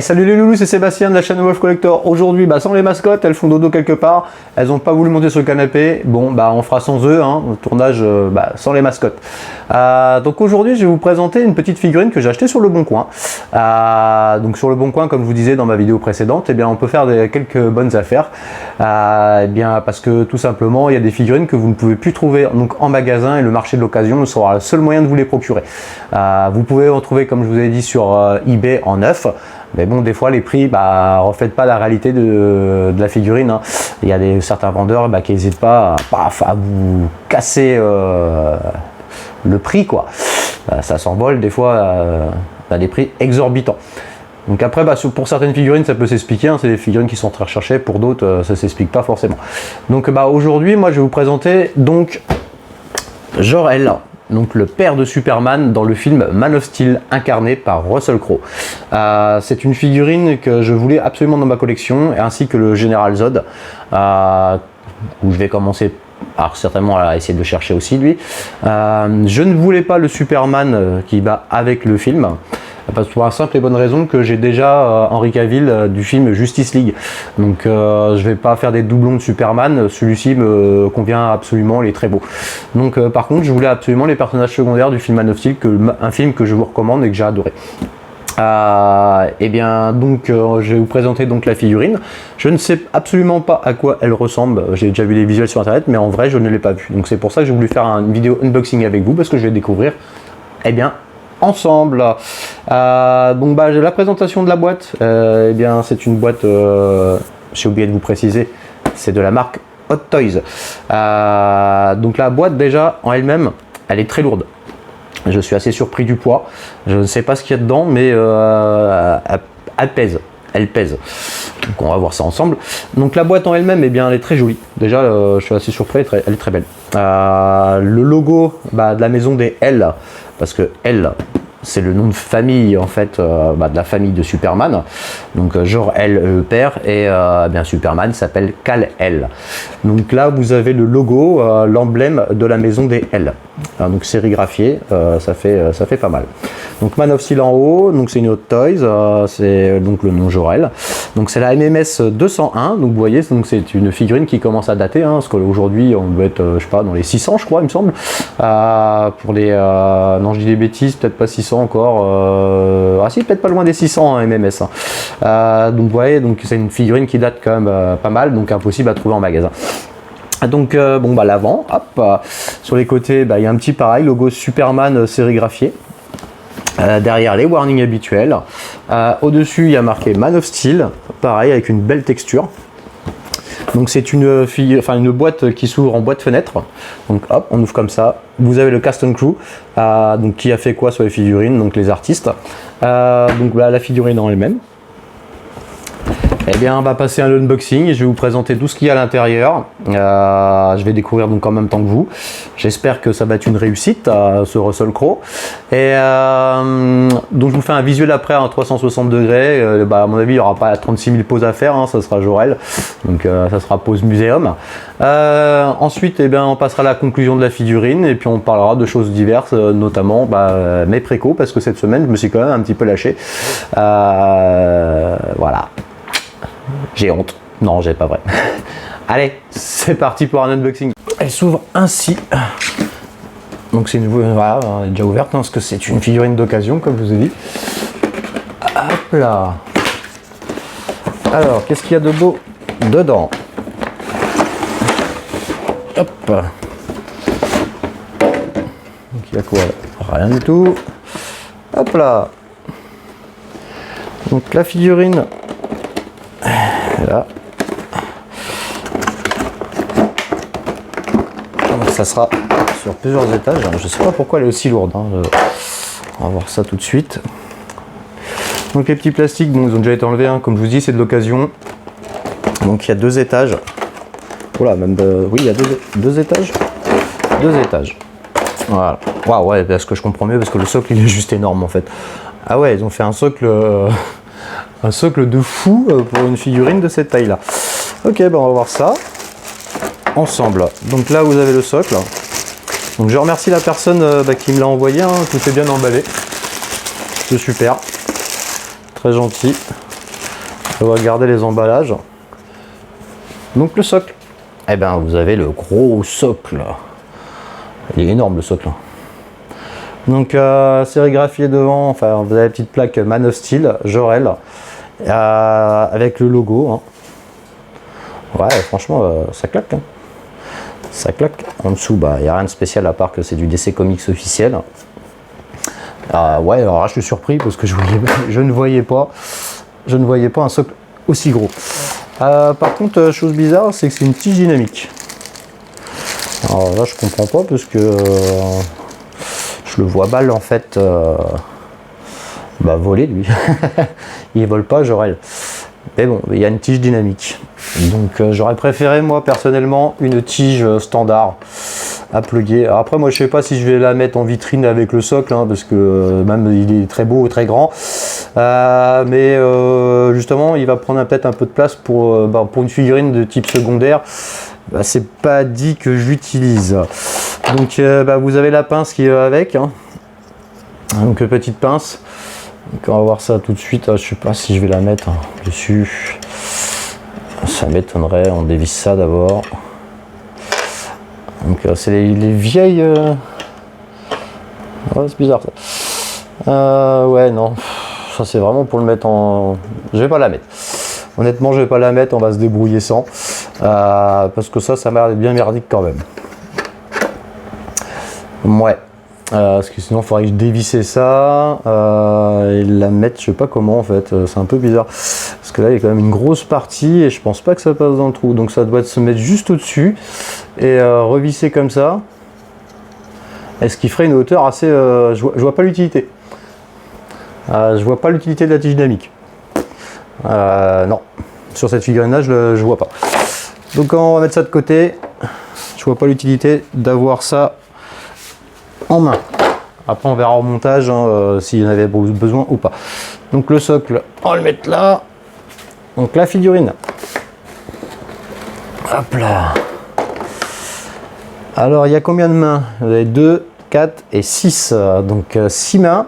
Salut les loulous, c'est Sébastien de la chaîne Wolf Collector. Aujourd'hui, sans les mascottes, elles font dodo quelque part. Elles n'ont pas voulu monter sur le canapé. Bon, on fera sans eux, hein, le tournage sans les mascottes. Donc aujourd'hui, je vais vous présenter une petite figurine que j'ai achetée sur Le Bon Coin. Donc sur Le Bon Coin, comme je vous disais dans ma vidéo précédente, on peut faire quelques bonnes affaires. Parce que tout simplement, il y a des figurines que vous ne pouvez plus trouver donc, en magasin et le marché de l'occasion sera le seul moyen de vous les procurer. Vous pouvez en trouver, comme je vous ai dit, sur eBay en neuf. Mais bon, des fois, les prix ne reflètent pas la réalité de la figurine. Hein. Il y a certains vendeurs qui n'hésitent pas à vous casser le prix, quoi. Ça s'envole des fois à des prix exorbitants. Donc après, pour certaines figurines, ça peut s'expliquer. Hein. C'est des figurines qui sont très recherchées. Pour d'autres, ça ne s'explique pas forcément. Donc aujourd'hui, moi, je vais vous présenter donc Jor-El. Donc le père de Superman dans le film Man of Steel incarné par Russell Crowe. C'est une figurine que je voulais absolument dans ma collection, ainsi que le Général Zod, où je vais commencer certainement à essayer de chercher aussi lui. Je ne voulais pas le Superman qui va avec le film, parce pour la simple et bonne raison que j'ai déjà Henry Cavill du film Justice League. Donc je vais pas faire des doublons de Superman, celui-ci me convient absolument, il est très beau. Donc par contre je voulais absolument les personnages secondaires du film Man of Steel, un film que je vous recommande et que j'ai adoré. Je vais vous présenter donc la figurine. Je ne sais absolument pas à quoi elle ressemble. J'ai déjà vu les visuels sur internet, mais en vrai je ne l'ai pas vue. Donc c'est pour ça que j'ai voulu faire une vidéo unboxing avec vous, parce que je vais découvrir ensemble. La présentation de la boîte, c'est une boîte, j'ai oublié de vous préciser, c'est de la marque Hot Toys. Donc la boîte déjà en elle-même, elle est très lourde. Je suis assez surpris du poids. Je ne sais pas ce qu'il y a dedans, mais elle pèse. Elle pèse. Donc on va voir ça ensemble. Donc la boîte en elle-même, elle est très jolie. Déjà, je suis assez surpris, elle est très belle. Le logo de la maison des L, parce que L, c'est le nom de famille en fait de la famille de Superman. Donc Jor-El le père et Superman s'appelle Kal-El. Donc là vous avez le logo, l'emblème de la maison des L. Donc sérigraphié, ça fait pas mal. Donc Man of Steel en haut, donc c'est une Hot Toys, c'est donc le nom Jor-El. Donc c'est la MMS 201, donc vous voyez, donc c'est une figurine qui commence à dater, parce qu'aujourd'hui on doit être, je sais pas, dans les 600 je crois il me semble. Pour les, non je dis des bêtises, peut-être pas 600 encore, si peut-être pas loin des 600 MMS. Donc vous voyez, donc c'est une figurine qui date quand même pas mal, donc impossible à trouver en magasin. Donc l'avant, hop, sur les côtés, il y a un petit pareil, logo Superman sérigraphié. Derrière les warnings habituels. Au-dessus, il y a marqué Man of Steel, pareil, avec une belle texture. Donc c'est une boîte qui s'ouvre en boîte fenêtre. Donc hop, on ouvre comme ça. Vous avez le cast and crew, donc qui a fait quoi sur les figurines, donc les artistes. Donc là, la figurine en elle-même. On va passer à l'unboxing et je vais vous présenter tout ce qu'il y a à l'intérieur. Je vais découvrir donc en même temps que vous. J'espère que ça va être une réussite, ce Russell Crowe. Et donc je vous fais un visuel après à 360 degrés. À mon avis, il n'y aura pas 36 000 poses à faire, ça sera Jor-El. Donc ça sera pose muséum. Ensuite, on passera à la conclusion de la figurine et puis on parlera de choses diverses, notamment mes précos, parce que cette semaine, je me suis quand même un petit peu lâché. Voilà. J'ai honte. Non, j'ai pas vrai. Allez, c'est parti pour un unboxing. Elle s'ouvre ainsi. Donc c'est une, voilà, elle est déjà ouverte parce que c'est une figurine d'occasion, comme je vous ai dit. Hop là. Alors, qu'est-ce qu'il y a de beau dedans? Hop. Donc il y a quoi là? Rien du tout. Hop là. Donc la figurine. Là. Donc ça sera sur plusieurs étages. Je ne sais pas pourquoi elle est aussi lourde. On va voir ça tout de suite. Donc les petits plastiques, ils ont déjà été enlevés. Comme je vous dis, c'est de l'occasion. Donc il y a 2 étages. Voilà, même oui, il y a deux étages. 2 étages. Voilà. Waouh, ouais, parce que je comprends mieux parce que le socle il est juste énorme en fait. Ah ouais, ils ont fait un socle. Un socle de fou pour une figurine de cette taille là. Ok, on va voir ça ensemble. Donc là vous avez le socle. Donc je remercie la personne qui me l'a envoyé, tout est bien emballé. C'est super. Très gentil. On va garder les emballages. Donc le socle. Eh ben vous avez le gros socle. Il est énorme le socle. Donc sérigraphié devant, enfin vous avez la petite plaque Man of Steel, Jorel, avec le logo. Hein. Ouais, franchement ça claque. Hein. Ça claque. En dessous, bah il n'y a rien de spécial à part que c'est du DC Comics officiel. Ouais, alors là je suis surpris parce que je ne voyais pas un socle aussi gros. Par contre, chose bizarre, c'est que c'est une tige dynamique. Alors là je comprends pas parce que je le vois balle en fait voler lui. Il vole pas Jorel. Mais bon, il y a une tige dynamique. Donc j'aurais préféré moi personnellement une tige standard à plugger. Alors, après moi je sais pas si je vais la mettre en vitrine avec le socle hein, parce que même il est très beau, très grand. Mais justement il va prendre peut-être un peu de place pour une figurine de type secondaire. C'est pas dit que j'utilise. Donc vous avez la pince qui va avec. Hein. Donc petite pince. Donc, on va voir ça tout de suite. Je sais pas si je vais la mettre dessus. Ça m'étonnerait. On dévisse ça d'abord. Donc c'est les vieilles. Ouais, c'est bizarre ça. Ouais non. Ça c'est vraiment pour le mettre en. Je vais pas la mettre. Honnêtement je vais pas la mettre. On va se débrouiller sans. Parce que ça m'a l'air d'être bien merdique quand même. Ouais. Parce que sinon il faudrait que je dévisse ça et la mettre je sais pas comment en fait, c'est un peu bizarre parce que là il y a quand même une grosse partie et je pense pas que ça passe dans le trou, donc ça doit se mettre juste au dessus et revisser comme ça, et ce qui ferait une hauteur assez je vois pas l'utilité, je vois pas l'utilité de la tige dynamique, non, sur cette figurine là je vois pas, donc on va mettre ça de côté. Je vois pas l'utilité d'avoir ça en main. Après on verra au montage hein, s'il y en avait besoin ou pas. Donc le socle, on va le mettre là. Donc la figurine. Hop là. Alors il y a combien de mains? Vous avez 2, 4 et 6. Donc 6 mains.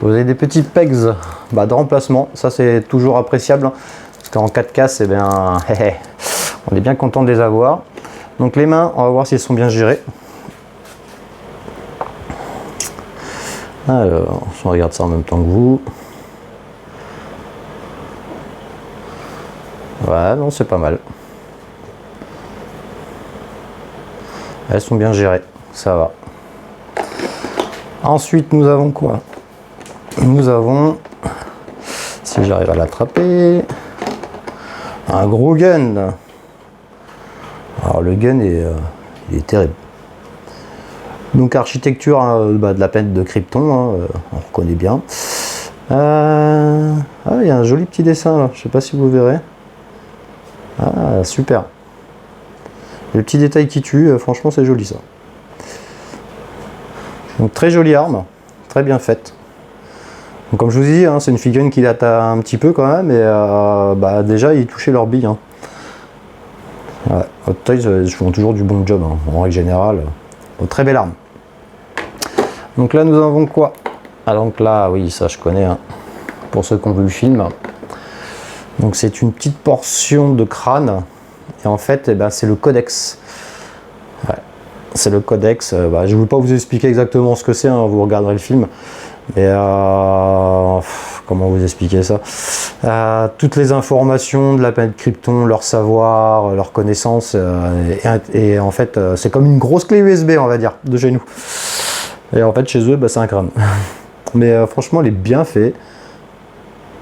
Vous avez des petits pegs de remplacement. Ça c'est toujours appréciable. Hein, parce qu'en 4 cases, eh bien, on est bien content de les avoir. Donc les mains, on va voir si elles sont bien gérées. Alors, je regarde ça en même temps que vous. Ouais, non, c'est pas mal. Elles sont bien gérées, ça va. Ensuite, nous avons quoi? Nous avons, si j'arrive à l'attraper, un gros gun. Alors le gun il est terrible. Donc architecture de la planète de Krypton, hein, on reconnaît bien. Il y a un joli petit dessin là, je sais pas si vous verrez. Ah super. Le petit détail qui tue, franchement c'est joli ça. Donc très jolie arme, très bien faite. Donc, comme je vous dis, hein, c'est une figurine qui date un petit peu quand même, et déjà ils touchaient leur bille. Hein. Ouais, Hot Toys font toujours du bon job, hein, en règle générale. Très belle arme. Donc là nous avons quoi? Ah donc là oui ça je connais hein, pour ceux qui ont vu le film. Donc c'est une petite portion de crâne et en fait c'est le codex. Ouais, c'est le codex. Je ne vais pas vous expliquer exactement ce que c'est, hein, vous regarderez le film. Mais comment vous expliquer ça? Toutes les informations de la planète Krypton, leur savoir, leurs connaissances, et en fait c'est comme une grosse clé USB on va dire de chez nous. Et en fait chez eux c'est un crâne. Mais franchement il est bien fait,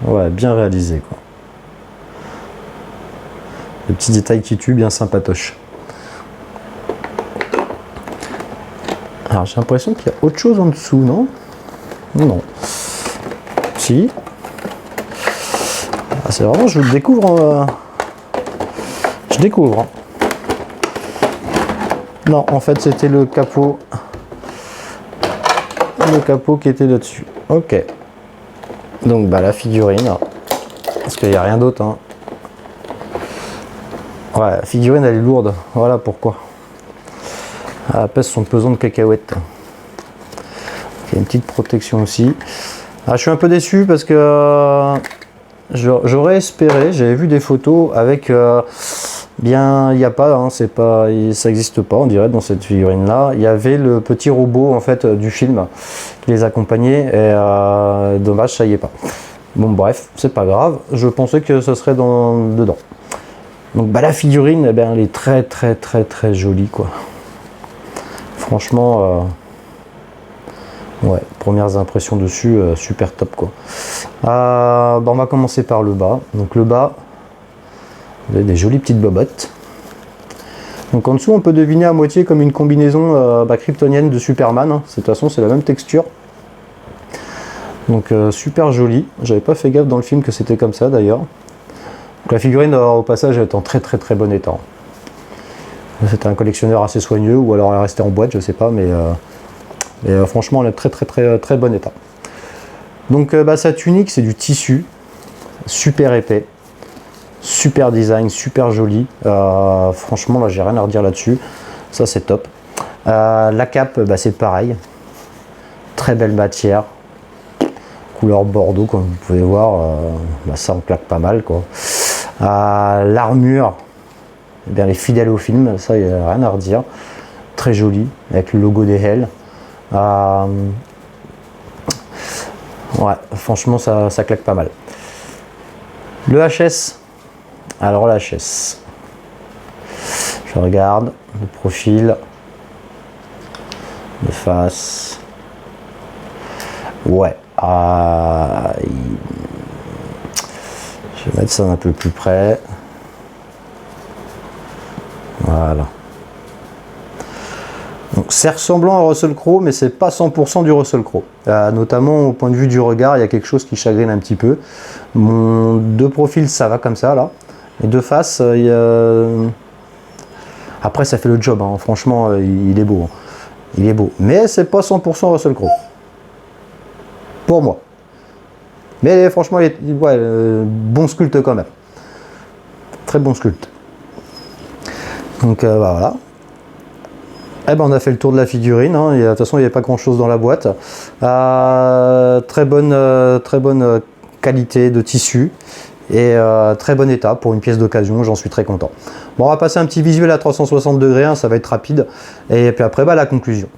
ouais, bien réalisé quoi. Le petit détail qui tue, bien sympatoche. Alors j'ai l'impression qu'il y a autre chose en dessous, non? Non. Si. Ah, c'est vraiment, je le découvre. Je découvre. Hein. Non, en fait, c'était le capot. Le capot qui était là-dessus. Ok. Donc, la figurine. Parce qu'il n'y a rien d'autre. Hein. Ouais, la figurine, elle est lourde. Voilà pourquoi. Elle pèse son pesant de cacahuètes. Il y a une petite protection aussi. Ah, je suis un peu déçu parce que J'aurais espéré, j'avais vu des photos avec bien, il n'y a pas, hein, c'est pas, ça n'existe pas, on dirait, dans cette figurine là. Il y avait le petit robot en fait du film qui les accompagnait et dommage, ça y est pas. Bon bref, c'est pas grave, je pensais que ce serait dedans. Donc bah, la figurine, eh bien, elle est très très très très jolie quoi. Franchement, ouais, premières impressions dessus, super top quoi. Bah, on va commencer par le bas. Donc le bas, vous avez des jolies petites bobottes. Donc en dessous, on peut deviner à moitié comme une combinaison kryptonienne de Superman. Hein. De toute façon, c'est la même texture. Donc super joli. J'avais pas fait gaffe dans le film que c'était comme ça d'ailleurs. Donc la figurine au passage est en très très très bon état. C'était un collectionneur assez soigneux ou alors elle est restée en boîte, je sais pas, mais franchement elle est très très très très bon état. Donc bah, sa tunique c'est du tissu, super épais, super design, super joli. Franchement là j'ai rien à redire là-dessus, ça c'est top. La cape bah, c'est pareil, très belle matière. Couleur bordeaux comme vous pouvez voir, bah ça en claque pas mal quoi. L'armure, eh bien, elle est fidèle au film, ça il n'y a rien à redire. Très jolie, avec le logo des Hells. Ouais, franchement ça claque pas mal. Le HS, alors le HS, je regarde le profil, de face, ouais. Je vais mettre ça un peu plus près. Voilà. Donc c'est ressemblant à Russell Crowe, mais c'est pas 100% du Russell Crowe. Notamment au point de vue du regard, il y a quelque chose qui chagrine un petit peu. De profil, ça va comme ça là. Et de face, après ça fait le job. Hein. Franchement, il est beau. Hein. Il est beau. Mais c'est pas 100% Russell Crowe. Pour moi. Mais franchement, ouais, bon sculpte quand même. Très bon sculpte. Donc bah, voilà. Eh ben, on a fait le tour de la figurine. Hein. De toute façon, il n'y avait pas grand chose dans la boîte. Très bonne qualité de tissu. Et très bon état pour une pièce d'occasion. J'en suis très content. Bon, on va passer un petit visuel à 360 degrés. Hein, ça va être rapide. Et puis après, bah, la conclusion.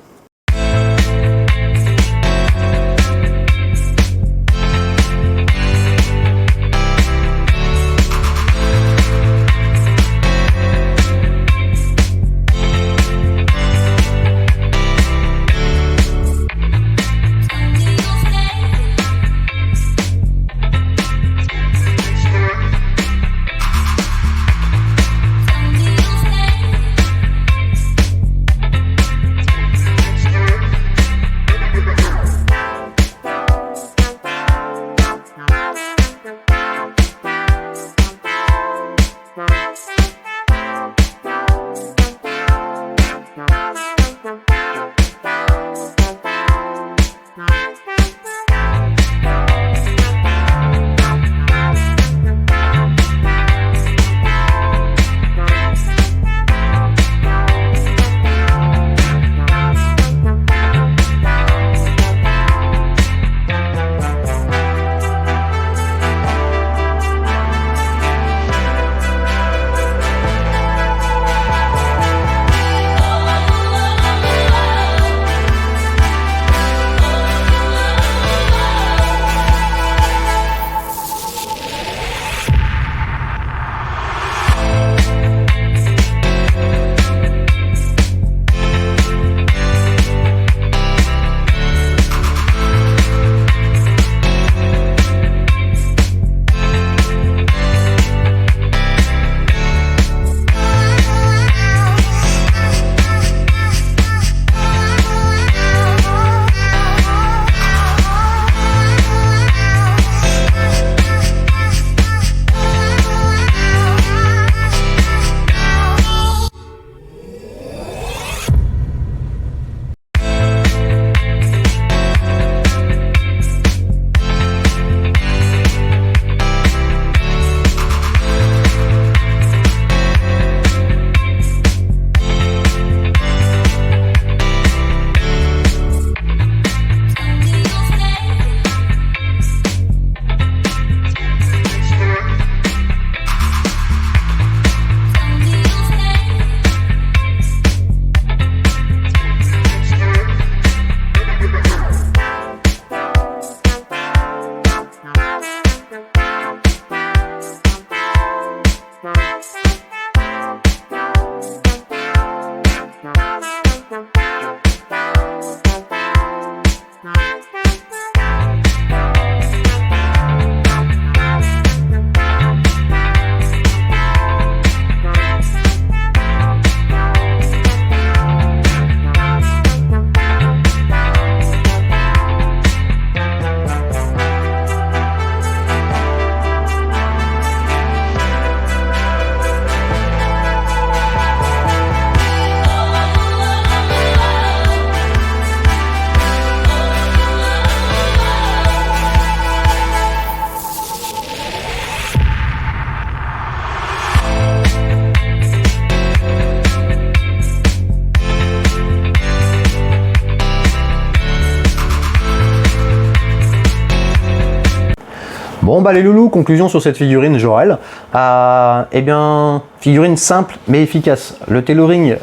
Bon bah les loulous, conclusion sur cette figurine Jorel. Eh bien, figurine simple mais efficace. Le tailoring,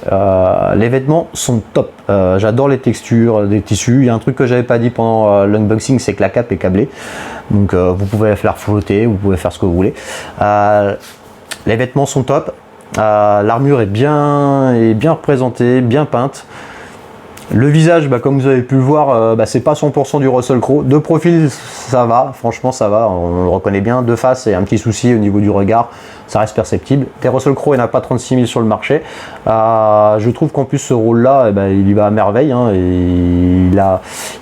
les vêtements sont top. J'adore les textures, des tissus. Il y a un truc que j'avais pas dit pendant l'unboxing, c'est que la cape est câblée. Donc vous pouvez la faire flotter, vous pouvez faire ce que vous voulez. Les vêtements sont top. L'armure est bien représentée, bien peinte. Le visage, comme vous avez pu le voir, c'est pas 100% du Russell Crowe. De profil, ça va, franchement ça va, on le reconnaît bien. De face, il y a un petit souci au niveau du regard, ça reste perceptible. Des Russell Crowe, il n'y en a pas 36 000 sur le marché. Je trouve qu'en plus ce rôle-là, il y va à merveille. Hein, et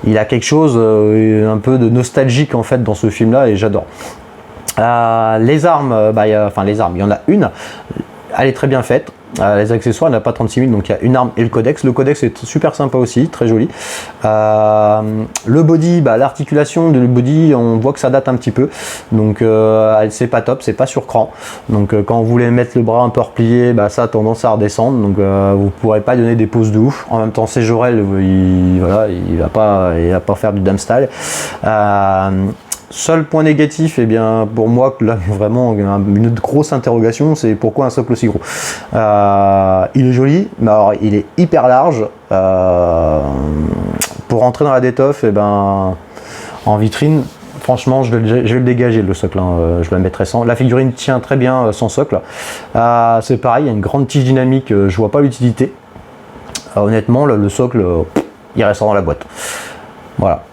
il a quelque chose un peu de nostalgique en fait dans ce film-là et j'adore. Les armes, les armes, il y en a une. Elle est très bien faite. Les accessoires, elle n'a pas 36 000, donc il y a une arme et le codex. Le codex est super sympa aussi, très joli. Le body, l'articulation du body, on voit que ça date un petit peu. Donc c'est pas top, c'est pas sur cran. Donc quand vous voulez mettre le bras un peu replié, ça a tendance à redescendre. Donc vous ne pourrez pas donner des poses de ouf. En même temps, c'est Jorel, il va pas faire du dumb style. Seul point négatif, pour moi, là vraiment une grosse interrogation, c'est pourquoi un socle aussi gros. Il est joli, mais alors il est hyper large. Pour rentrer dans la détoffe, en vitrine, franchement, je vais le dégager le socle. Je le mettrai sans. La figurine tient très bien sans socle. C'est pareil, il y a une grande tige dynamique, je vois pas l'utilité. Honnêtement, le socle, il restera dans la boîte. Voilà.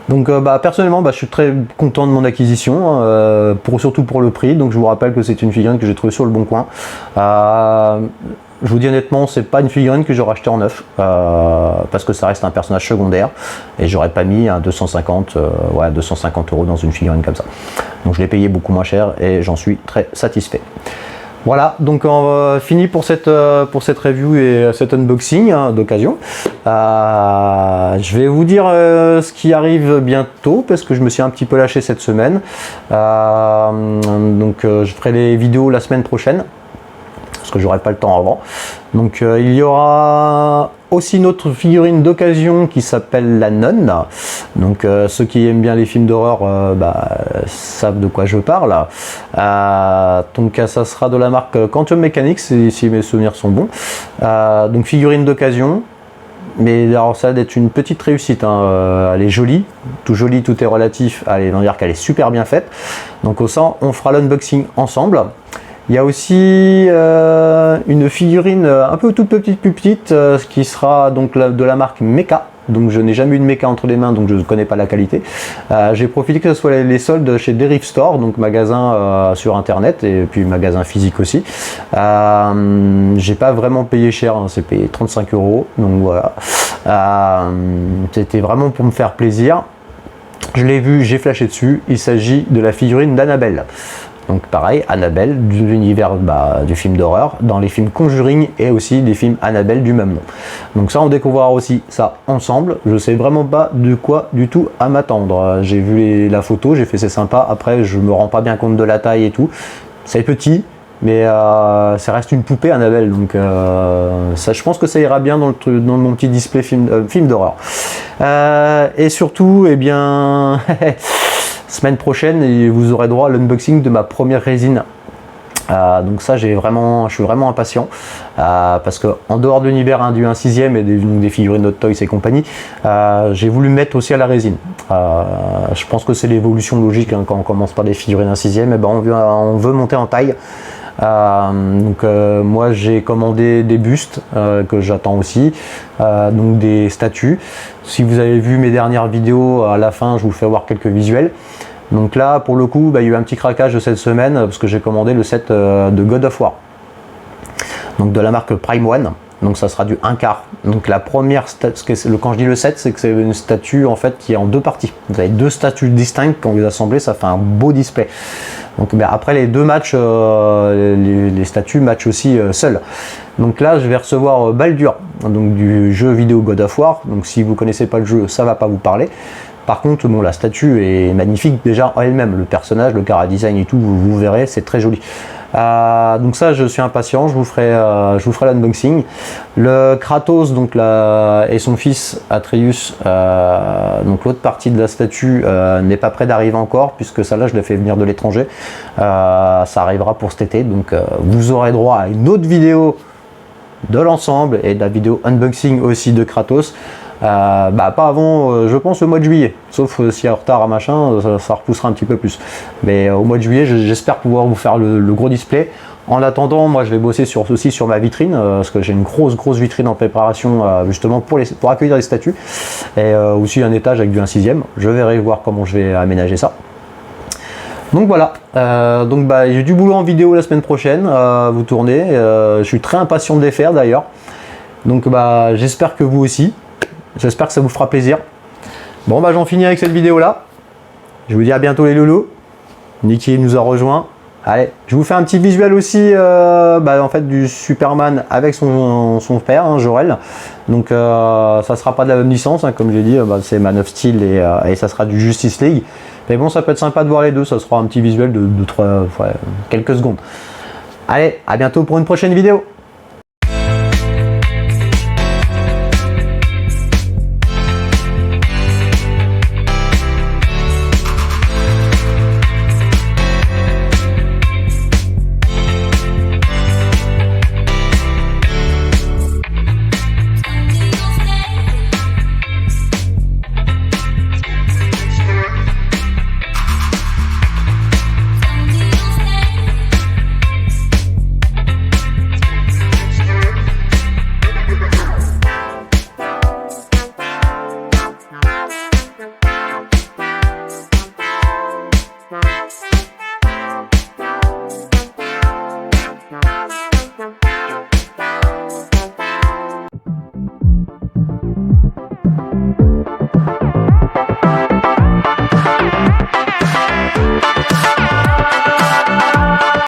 Donc personnellement, je suis très content de mon acquisition, surtout pour le prix. Donc je vous rappelle que c'est une figurine que j'ai trouvée sur le Bon Coin. Je vous dis honnêtement, c'est pas une figurine que j'aurais acheté en neuf, parce que ça reste un personnage secondaire et j'aurais pas mis un 250 € dans une figurine comme ça. Donc je l'ai payé beaucoup moins cher et j'en suis très satisfait. Voilà, donc fini pour cette review et cet unboxing d'occasion. Je vais vous dire ce qui arrive bientôt parce que je me suis un petit peu lâché cette semaine. Je ferai les vidéos la semaine prochaine parce que j'aurai pas le temps avant. Donc il y aura aussi une autre figurine d'occasion qui s'appelle la Nonne. Donc ceux qui aiment bien les films d'horreur savent de quoi je parle. Donc ça sera de la marque Quantum Mechanics si mes souvenirs sont bons. Donc figurine d'occasion. Mais alors ça va être une petite réussite, hein. Elle est jolie, tout est relatif, allez, on va dire qu'elle est super bien faite. Donc au sein, on fera l'unboxing ensemble. Il y a aussi une figurine un peu toute petite, qui sera donc de la marque Mecha. Donc je n'ai jamais eu de Mecha entre les mains, donc je ne connais pas la qualité. J'ai profité que ce soit les soldes chez Derive Store, donc magasin sur internet et puis magasin physique aussi. J'ai pas vraiment payé cher, hein, c'est payé 35 €, donc voilà. C'était vraiment pour me faire plaisir. Je l'ai vu, j'ai flashé dessus. Il s'agit de la figurine d'Annabelle. Donc pareil, Annabelle, de l'univers du film d'horreur, dans les films Conjuring et aussi des films Annabelle du même nom. Donc ça, on découvrira aussi ça ensemble. Je sais vraiment pas de quoi du tout à m'attendre. J'ai vu la photo, j'ai fait c'est sympa. Après, je me rends pas bien compte de la taille et tout. C'est petit, mais ça reste une poupée Annabelle. Donc ça, je pense que ça ira bien dans mon petit display film d'horreur. Et surtout, semaine prochaine, vous aurez droit à l'unboxing de ma première résine. Donc ça, je suis vraiment impatient parce que en dehors de l'univers du 1/6 et des figurines Hot Toys et compagnie, j'ai voulu mettre aussi à la résine. Je pense que c'est l'évolution logique, hein, quand on commence par des figurines 1/6, on veut monter en taille. Moi j'ai commandé des bustes que j'attends aussi, donc des statues. Si vous avez vu mes dernières vidéos, à la fin je vous fais voir quelques visuels. Donc là pour le coup il y a eu un petit craquage de cette semaine parce que j'ai commandé le set de God of War, donc de la marque Prime One. Donc ça sera du 1/4. Donc la première quand je dis le set, c'est que c'est une statue en fait qui est en deux parties. Vous avez deux statues distinctes, quand vous les assemblez, ça fait un beau display. Donc après les deux matchs, les statues matchent aussi seules. Donc là je vais recevoir Baldur, donc du jeu vidéo God of War. Donc si vous connaissez pas le jeu, ça va pas vous parler. Par contre, la statue est magnifique déjà en elle-même, le personnage, le chara design et tout, vous verrez, c'est très joli. Donc ça, je suis impatient, je vous ferai l'unboxing. Le Kratos donc et son fils Atreus, donc l'autre partie de la statue n'est pas près d'arriver encore, puisque ça là je l'ai fait venir de l'étranger. Ça arrivera pour cet été, donc vous aurez droit à une autre vidéo de l'ensemble et de la vidéo unboxing aussi de Kratos. Pas avant, je pense, le mois de juillet, sauf s'il y a retard à machin, ça repoussera un petit peu plus, mais au mois de juillet j'espère pouvoir vous faire le gros display. En attendant, moi je vais bosser aussi sur ma vitrine, parce que j'ai une grosse vitrine en préparation, justement pour accueillir les statues, et aussi un étage avec du 1/6. Je verrai voir comment je vais aménager ça. Donc voilà, j'ai du boulot en vidéo la semaine prochaine, vous tournez, je suis très impatient de les faire d'ailleurs, donc j'espère que vous aussi, j'espère que ça vous fera plaisir. Bon j'en finis avec cette vidéo là, je vous dis à bientôt les loulous. Niki nous a rejoint, allez, je vous fais un petit visuel aussi en fait du Superman avec son père, hein, Jor-El, donc ça sera pas de la même licence, hein, comme j'ai dit, c'est Man of Steel et ça sera du Justice League. Mais bon, ça peut être sympa de voir les deux, ça sera un petit visuel de quelques secondes. Allez, à bientôt pour une prochaine vidéo.